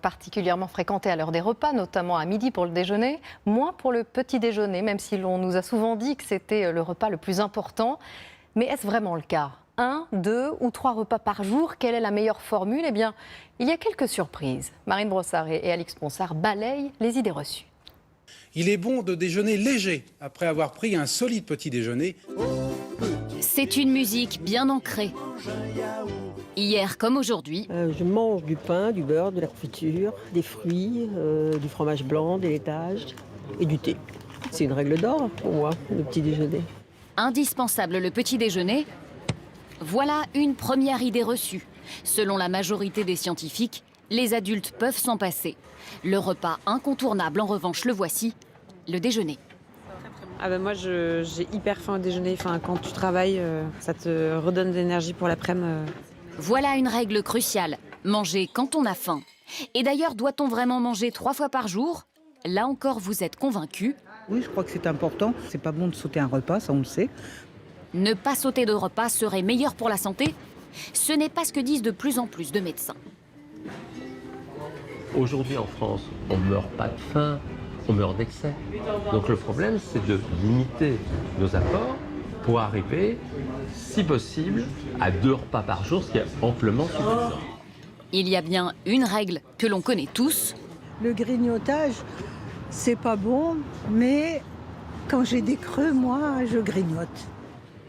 Particulièrement fréquentés à l'heure des repas, notamment à midi pour le déjeuner, moins pour le petit déjeuner, même si l'on nous a souvent dit que c'était le repas le plus important. Mais est-ce vraiment le cas? 1, 2 ou 3 repas par jour, quelle est la meilleure formule? Eh bien, il y a quelques surprises. Marine Brossard et Alix Ponsard balayent les idées reçues. Il est bon de déjeuner léger après avoir pris un solide petit déjeuner. C'est une musique bien ancrée. Hier comme aujourd'hui, Je mange du pain, du beurre, de la confiture, des fruits, du fromage blanc, des laitages et du thé. C'est une règle d'or pour moi, le petit déjeuner. indispensable le petit déjeuner. Voilà une première idée reçue. Selon la majorité des scientifiques, les adultes peuvent s'en passer. Le repas incontournable, en revanche, le voici, le déjeuner. Moi j'ai hyper faim au déjeuner. Quand tu travailles, ça te redonne de l'énergie pour l'après-midi. Voilà une règle cruciale, manger quand on a faim. Et d'ailleurs, doit-on vraiment manger 3 fois par jour? Là encore, vous êtes convaincus. Oui, je crois que c'est important. C'est pas bon de sauter un repas, ça on le sait. Ne pas sauter de repas serait meilleur pour la santé? Ce n'est pas ce que disent de plus en plus de médecins. Aujourd'hui en France, on ne meurt pas de faim, on meurt d'excès. Donc le problème, c'est de limiter nos apports pour arriver, si possible, à 2 repas par jour, ce qui est amplement suffisant. Il y a bien une règle que l'on connaît tous. Le grignotage, c'est pas bon, mais quand j'ai des creux, moi, je grignote.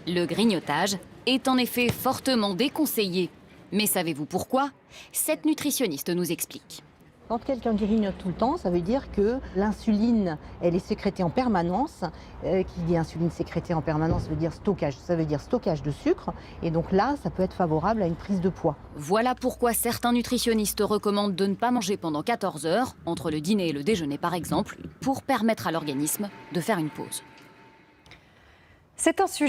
Le grignotage est en effet fortement déconseillé. Mais savez-vous pourquoi? Cette nutritionniste nous explique. Quand quelqu'un grignote tout le temps, ça veut dire que l'insuline, elle est sécrétée en permanence. Qui dit insuline sécrétée en permanence veut dire stockage. Ça veut dire stockage de sucre. Et donc là, ça peut être favorable à une prise de poids. Voilà pourquoi certains nutritionnistes recommandent de ne pas manger pendant 14 heures, entre le dîner et le déjeuner par exemple, pour permettre à l'organisme de faire une pause. C'est un sujet